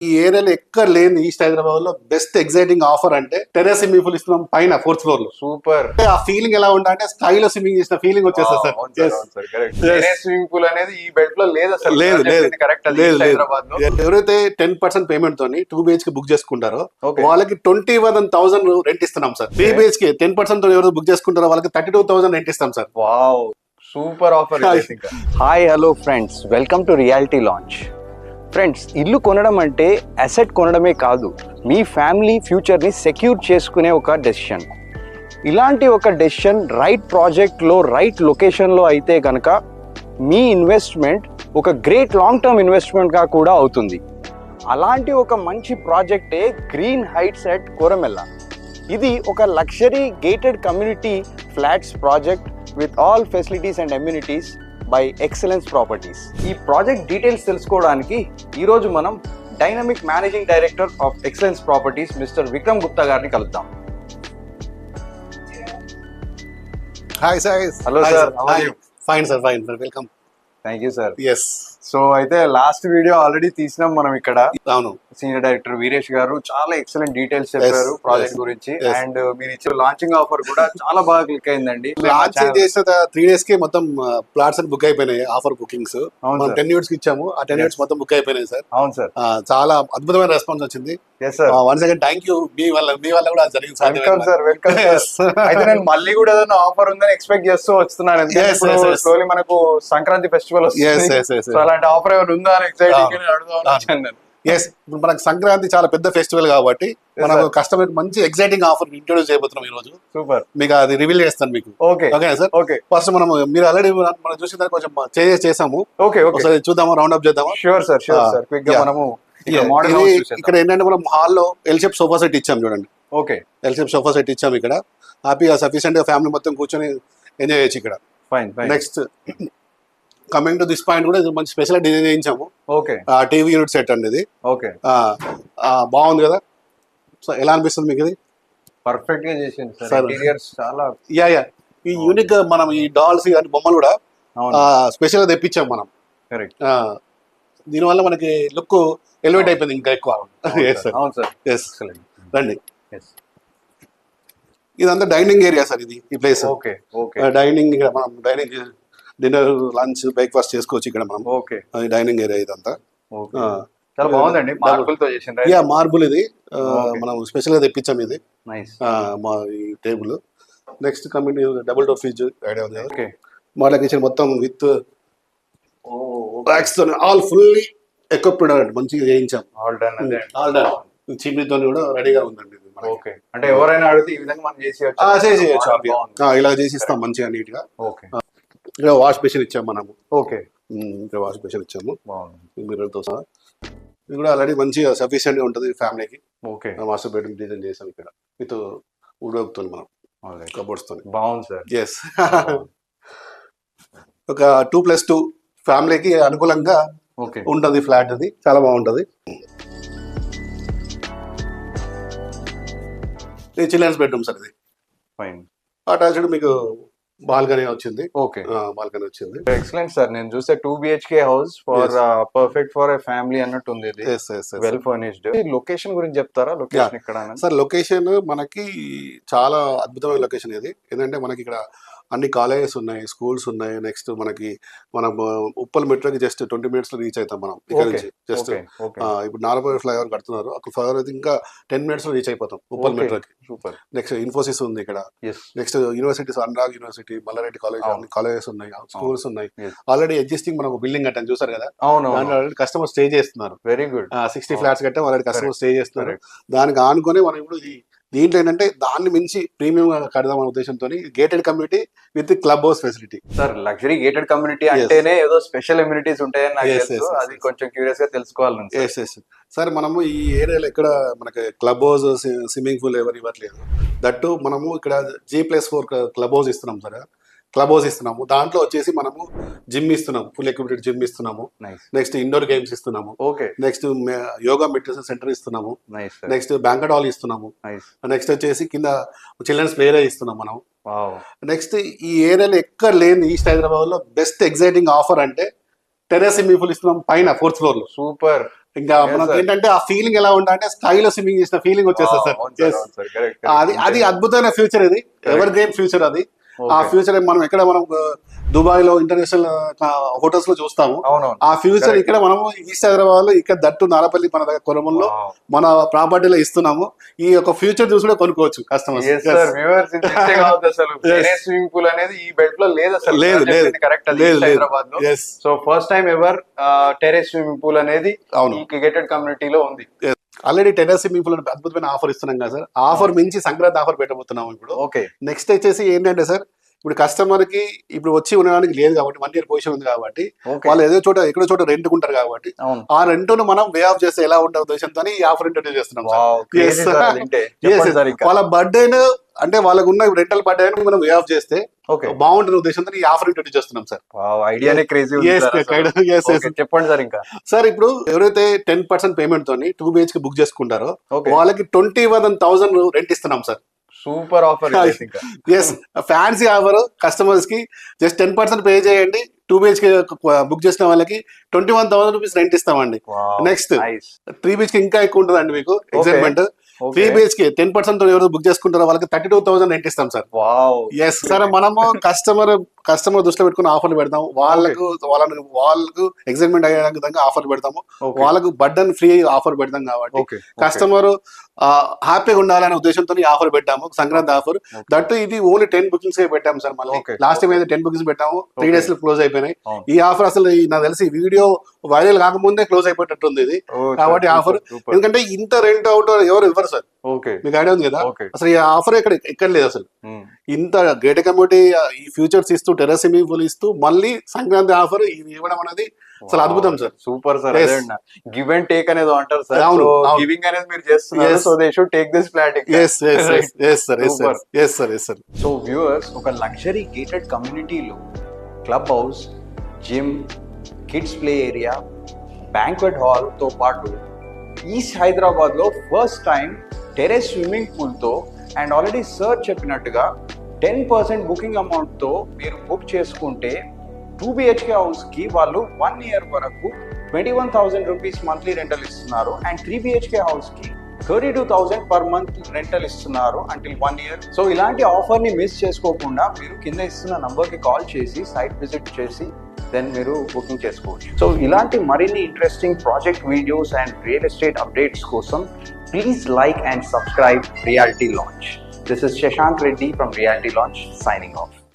ఈ ఏరియాలో ఎక్కడ లేని ఈస్ట్ హైదరాబాద్ లో బెస్ట్ ఎగ్జైటింగ్ ఆఫర్ అంటే టెర్రస్ స్విమ్మింగ్ పూల్ ఇస్తున్నాం పైన 4th ఫ్లోర్ లో. సూపర్. ఆ ఫీలింగ్ ఎలా ఉంటే స్కైలో స్విమ్మింగ్ చేసిన ఫీలింగ్ వచ్చేస్తుంది సార్. స్విమ్మింగ్ పూల్ అనేది ఈ బెడ్ లో లేదు అసలు. లేదు లేదు కరెక్ట్. లేదు లేదు. హైదరాబాద్ లో ఎవరైతే 10% పేమెంట్ తోని 2 BHK బుక్ చేసుకుంటారో Okay. వాళ్ళకి 21,000 రెంట్ ఇస్తున్నాం సార్. 3 BHK 10% తో ఎవరైతే బుక్ చేసుకుంటారో వాళ్ళకి 32,000 రెంట్ ఇస్తాం sir. Wow, super offer. Hi hello friends, welcome to reality launch. Friends, ఇల్లు కొనడం అంటే అసెట్ కొనడమే కాదు, మీ ఫ్యామిలీ ఫ్యూచర్ని సెక్యూర్ చేసుకునే ఒక డెసిషన్. ఇలాంటి ఒక డెసిషన్ రైట్ ప్రాజెక్ట్లో రైట్ లొకేషన్లో అయితే కనుక మీ ఇన్వెస్ట్మెంట్ ఒక గ్రేట్ లాంగ్ టర్మ్ ఇన్వెస్ట్మెంట్గా కూడా అవుతుంది. అలాంటి ఒక మంచి ప్రాజెక్టే గ్రీన్ హైట్స్ అట్ కోరమెల్ల. ఇది ఒక luxury gated community flats project with all facilities and amenities by excellence properties. ఈ ప్రాజెక్ట్ డీటెయిల్స్ తెలుసుకోవడానికి ఈరోజు మనం dynamic managing director of excellence properties mister Vikram Gupta గారిని కలుద్దాం. Hi sir. Hello sir, fine sir, fine sir, welcome. Thank you sir. Yes. So అయితే last video already తీసినాం మనం ఇక్కడ. అవును. సీనియర్ డైరెక్టర్ వీరేష్ గారు చాలా ఎక్సలెంట్ డీటెయిల్స్ చెప్పారు ప్రాజెక్ట్ గురించి. అండ్ మీరు ఇచ్చిన లాంచింగ్ ఆఫర్ కూడా చాలా బాగా క్లిక్ అయిందండి. లాంచ్ చేసిన 3 days కి మొత్తం ప్లాట్స్ బుక్ అయిపోయినాయి. ఆఫర్ బుకింగ్స్ మనం 10 units కి ఇచ్చాము. ఆ 10 units మొత్తం బుక్ అయిపోయినాయి సార్. అవును సార్. చాలా అద్భుతమైన రెస్పాన్స్ వచ్చింది. Once again thank you. మీ వల్ల కూడా జరిగింది. Welcome sir, welcome. అయితే నేను మళ్ళీ కూడా ఏదైనా ఆఫర్ ఉందని ఎక్స్పెక్ట్ చేస్తూ వస్తున్నాను. స్లోలీ మనకు సంక్రాంతి ఫెస్టివల్ వస్తుంది. అలాంటి ఆఫర్ ఏమైనా ఉందా అని ఎక్సైటింగ్ అడుగుతాను. ఎస్, ఇప్పుడు మనకు సంక్రాంతి చాలా పెద్ద ఫెస్టివల్ కాబట్టి మనకు కస్టమర్ మంచి ఎక్సైటింగ్ ఆఫర్ ఇంట్రొడ్యూస్ చేయబోతున్నాం ఈ రోజు. సూపర్. మీకు అది రివీల్ చేస్తాను మీకు. ఓకేనా సార్? ఓకే. ఫస్ట్ మీరు ఆల్రెడీ మనం చూసిన దాన్ని కొంచెం చేసాము. ఓకే, ఒకసారి చూద్దాము, రౌండ్ అప్ చేద్దాము. Sure sir, sure sir. Quick గా మనము ఇక్కడ ఏంటంటే మనం హాల్లో ఎల్ షేప్ సోఫా సెట్ ఇచ్చాం చూడండి. Okay, L shape sofa set ఇచ్చాము. ఇక్కడ హ్యాపీగా సఫిషియెంట్ గా ఫ్యామిలీ మొత్తం కూర్చొని ఎంజాయ్ చేయొచ్చు ఇక్కడ. Fine. Next coming to this point కూడా మంచి స్పెషల్ డిజైన్ చేయించాము. ఓకే. టీవీ యూనిట్ సెట్ అండి ఇది. ఓకే. బాగుంది కదా? సో ఎలా అనిపిస్తుంది మీకు ఇది? పర్ఫెక్ట్ గా చేసింది సార్. ఇంటీరియర్స్ చాలా యా ఈ యూనిక్ గా మనం ఈ డాల్స్ కానీ బొమ్మలు కూడా స్పెషల్ గా తెప్పించాం మనం. కరెక్ట్. దీనివల్ల మనకి లుక్ ఎలివేట్ అయిపోయింది ఇంకా ఎక్కువ. అవును సార్. ఎస్, రండి. ఇదంతా డైనింగ్ ఏరియా సార్. ఇది ఈ ప్లేస్. ఓకే. ఓకే. డైనింగ్ ఇక్కడ మనం డైనింగ్ డిన్నర్, లంచ్, బ్రేక్ఫాస్ట్ చేసుకోవచ్చు ఇక్కడ మనం. ఓకే. డైనింగ్ ఏరియా ఇదంతా. చాలా బాగుంది. మార్బుల్ తో చేసిండ్రా? యా, మార్బుల్ ఇది. మనం స్పెషల్ గా తెప్పించాం ఇది. నైస్. మా ఈ table. Next coming double door fridge idea ఉంది. ఓకే. మోడల్ కిచెన్ మొత్తం విత్ ర్యాక్స్ తో ఆల్ ఫుల్లీ ఎక్విప్డ్ మంచిగా చేయించాం. All done. All done. చిమ్నీతో కూడా రెడీగా ఉందండి. ఓకే. అంటే ఎవరైనా అడిగితే ఈ విధంగా మనం చేసేయచ్చు. ఇలా చేసిస్తాం మంచిగా నీట్ గా. ఓకే. ఇక్కడ వాష్ బేసిన్ ఇచ్చాము మనము. ఓకే. ఇక్కడ వాష్ బేసిన్ ఇచ్చాము మిర్రర్తో సహా. ఇది కూడా ఆల్రెడీ మంచిగా సఫిషియెంట్ గా ఉంటుంది ఫ్యామిలీకి. ఓకే. మాస్టర్ బెడ్రూమ్ డిజైన్ చేసాం ఇక్కడ విత్ వుడ్ తో మనం కబోర్డ్స్ తో. బాగుంది సార్. ఎస్. ఒక 2+2 ఫ్యామిలీకి అనుకూలంగా ఉంటుంది ఫ్లాట్. అది చాలా బాగుంటది. ఇది చిల్డ్రన్స్ బెడ్రూమ్ సార్. ఇది ఫైన్. అటాచ్డ్ మీకు బాల్కనీ వచ్చింది. ఓకే. బాల్కనీ వచ్చింది. Excellent sir. నేను చూస్తే 2 BHK house for perfect for a family అన్నట్టు ఉంది. Well furnished. లొకేషన్ గురించి చెప్తారా? లొకేషన్ ఇక్కడ సార్, లొకేషన్ మనకి చాలా అద్భుతమైన లొకేషన్ ఇది. ఏంటంటే మనకి ఇక్కడ అన్ని కాలేజెస్ ఉన్నాయి, స్కూల్స్ ఉన్నాయి. నెక్స్ట్ మన ఉప్పల్ మెట్రోకి జస్ట్ 20 minutes లో రీచ్ అవుతాం మనం ఇక్కడ నుంచి. జస్ట్ ఇప్పుడు నార్మల్ ఫ్లైఓవర్ కడుతున్నారు. అక్కడ ఫ్లైఓవర్ అయితే ఇంకా 10 minutes లో రీచ్ అయిపోతాం ఉప్పల్ మెట్రోకి. సూపర్. నెక్స్ట్ ఇన్ఫోసిస్ ఉంది ఇక్కడ. Next universities, Anurag university, Malla Reddy college, అన్ని కాలేజెస్ ఉన్నాయి, స్కూల్స్ ఉన్నాయి. ఆల్రెడీ ఎగ్జిస్టింగ్ మనం బిల్డింగ్ కట్టాను చూసారు కదా. దాంట్లో కస్టమర్ స్టే చేస్తున్నారు. Very good. 60 flats కట్టాం. ఆల్రెడీ కస్టమర్ స్టే చేస్తున్నారు. దానికి ఆనుకొని మనం ఇప్పుడు దీంట్లో ఏంటంటే దాన్ని మించి ప్రీమియం కడదాం అనే ఉద్దేశంతో gated community with club house facility. Sir, luxury gated community అంటేనే ఏదో స్పెషల్ అమ్యూనిటీస్ ఉంటాయని నాకు తెలుసు. అది కొంచెం క్యూరియస్ గా తెలుసుకోవాలి. సార్, మనము ఈ ఏరియాలో ఎక్కడ మనకి క్లబ్ హౌస్, స్విమ్మింగ్ పూల్ ఎవరు ఇవ్వట్లేదు. దట్టు మనము ఇక్కడ G+4 క్లబ్ హౌస్ ఇస్తున్నాం సార్. క్లబ్ హౌస్ ఇస్తున్నాము. దాంట్లో వచ్చేసి మనము జిమ్ ఇస్తున్నాము, ఫుల్ ఎక్విప్డ్ జిమ్ ఇస్తున్నాము. నెక్స్ట్ ఇండోర్ గేమ్స్ ఇస్తున్నాము. నెక్స్ట్ యోగా మెడిటేషన్ సెంటర్ ఇస్తున్నాము. నెక్స్ట్ బ్యాంకెట్ హాల్ ఇస్తున్నాము. నెక్స్ట్ వచ్చేసి కింద చిల్డ్రన్స్ ప్లే ఏరియా ఇస్తున్నాం మనం. నెక్స్ట్ ఈ ఏరియాలో ఎక్కడ లేని ఈస్ట్ హైదరాబాద్ లో బెస్ట్ ఎగ్జైటింగ్ ఆఫర్ అంటే టెర్రస్ స్విమ్మింగ్ పూల్ ఇస్తున్నాం పైన 4th floor లో. సూపర్. ఇంకా Yes, మనకి sir. ఏంటంటే ఆ ఫీలింగ్ ఎలా ఉండాలంటే స్కైలో స్విమ్మింగ్ చేసిన ఫీలింగ్ వచ్చేస్తుంది సార్. Yes. అది అద్భుతమైన ఫ్యూచర్ ఇది, ఎవర్ గ్రేట్ ఫ్యూచర్ అది. ఆ ఫ్యూచర్ మనం ఎక్కడ మనం దుబాయ్ లో ఇంటర్నేషనల్ హోటల్స్ లో చూస్తాము. అవునవును. ఆ ఫ్యూచర్ ఇక్కడ మనము ఈస్ట్ హైదరాబాద్ లో ఇక్కడ దట్టు నారపల్లి మన దగ్గర కొరమంలో మన ప్రాపర్టీలో ఇస్తున్నాము. ఈ యొక్క ఫ్యూచర్ చూసి కూడా కొనుక్కోవచ్చు కస్టమర్స్. స్విమ్మింగ్ పూల్ అనేది ఈ బెల్ట్ లో లేదు అసలు. లేదు, లేదు. కరెక్ట్ అది లేదు, లేదు. హైదరాబాద్ లో. Yes. So first time ever terrace swimming pool అనేది అవును. ఈ గేటెడ్ కమ్యూనిటీలో ఉంది. ఆల్రెడీ టెర్రస్ స్విమ్మింగ్ పూల్ అద్భుతమైన ఆఫర్ ఇస్తున్నాం కదా సార్. ఆఫర్ మించి సంక్రాంతి ఆఫర్ పెట్టబోతున్నాము ఇప్పుడు. ఓకే. నెక్స్ట్ వచ్చేసి ఏంటంటే సార్, ఇప్పుడు కస్టమర్ కి ఇప్పుడు వచ్చి ఉండడానికి లేదు కాబట్టి 1 year పొజిషన్ ఉంది కాబట్టి వాళ్ళు ఎక్కడో చోట రెంట్ ఉంటారు కాబట్టి అవును. ఆ రెంట్ ను మనం వే ఆఫ్ చేస్తే ఎలా ఉండే ఉద్దేశంతో ఈ ఆఫర్ ఇంట్రొడ్యూస్ చేస్తున్నాం sir. Yes, sir. Yes, sir. వాళ్ళ బర్త్డే అంటే వాళ్ళకు ఉన్న రెంటల్ బర్త్డే మనం వే ఆఫ్ చేస్తే బాగుంటుంది ఉద్దేశంతో ఈ ఆఫర్ ఇంట్రొడ్యూస్ చేస్తున్నాం సార్. ఐడియానే క్రేజీ. చెప్పండి సార్. ఇంకా సార్ ఇప్పుడు ఎవరైతే 10% పేమెంట్ తోని 2 BHK బుక్ చేసుకుంటారో వాళ్ళకి 21,000 రెంట్ ఇస్తున్నాం sir. Super offer. Yes, fancy offer. Customers కి జస్ట్ 10% పే చేయండి, 2 BHK బుక్ చేసిన వాళ్ళకి 21,000 రూపీస్ రెంట్ ఇస్తామండి. నెక్స్ట్ 3 BHK ఇంకా ఎక్కువ ఉంటుందండి మీకు ఎగ్జైట్మెంట్. 3 BHK 10% ఎవరు బుక్ చేసుకుంటారో వాళ్ళకి 32,000 రెంట్ ఇస్తాం సార్. ఎస్ సార్, మనము కస్టమర్ దృష్టిలో పెట్టుకుని ఆఫర్లు పెడతాము. వాళ్ళకు ఎగ్జైట్మెంట్ అయ్యే విధంగా ఆఫర్లు పెడతాము. వాళ్ళకు బర్డన్ ఫ్రీ ఆఫర్ పెడతాం కాబట్టి కస్టమర్ హ్యాపీగా ఉండాలనే ఉద్దేశంతో ఈ ఆఫర్ పెట్టాము, సంక్రాంతి ఆఫర్. దట్టు ఇది ఓన్లీ 10 బుకింగ్స్ పెట్టాము సార్. మళ్ళీ లాస్ట్ టైం అయితే 10 బుకింగ్స్ పెట్టాము, 3 days లో క్లోజ్ అయిపోయినాయి. ఈ ఆఫర్ అసలు నాకు తెలిసి వీడియో వైరల్ కాకముందే క్లోజ్ అయిపోయేటట్టుంది ఇది. కాబట్టి ఆఫర్, ఎందుకంటే ఇంత రెంట్ అవుట్ ఎవరు ఇవ్వరు సార్. మీకు ఐడియా ఉంది కదా, అసలు ఈ ఆఫర్ ఎక్కడ లేదు అసలు. ఇంత గ్రేట్ కమ్యూనిటీ ఈ ఫ్యూచర్స్ ఇస్తూ టెర్రస్ స్విమ్మింగ్ పూల్ ఇస్తూ మళ్ళీ సంక్రాంతి ఆఫర్ ఇవ్వడం అనేది అసలు అద్భుతం sir. Super sir. Give and take అనేది అంటారు సార్. గివింగ్ అనేది మీరు చేస్తున్నారు, so they should take this plotting. So viewers, ఒక లగ్జరీ గేటెడ్ కమ్యూనిటీలో club house, gym, kids play area, banquet hall తో పాటు ఈస్ట్ హైదరాబాద్ లో first time terrace swimming pool తో అండ్ ఆల్రెడీ సార్ చెప్పినట్టుగా 10% బుకింగ్ అమౌంట్ తో మీరు బుక్ చేసుకుంటే 2 BHK హౌస్ కి వాళ్ళు 1 year వరకు 21,000 రూపీస్ మంత్లీ రెంటల్ ఇస్తున్నారు. అండ్ 3 BHK హౌస్ కి 32,000 పర్ మంత్ రెంటల్ ఇస్తున్నారు అంటిల్ 1 year. సో ఇలాంటి ఆఫర్ ని మిస్ చేసుకోకుండా మీరు కింద ఇస్తున్న నంబర్ కి కాల్ చేసి సైట్ విజిట్ చేసి దెన్ మీరు బుకింగ్ చేసుకోవచ్చు. సో ఇలాంటి మరిన్ని interesting project videos and real estate updates కోసం please like and subscribe reality launch. This is Shashank Reddy from Realty Launch signing off.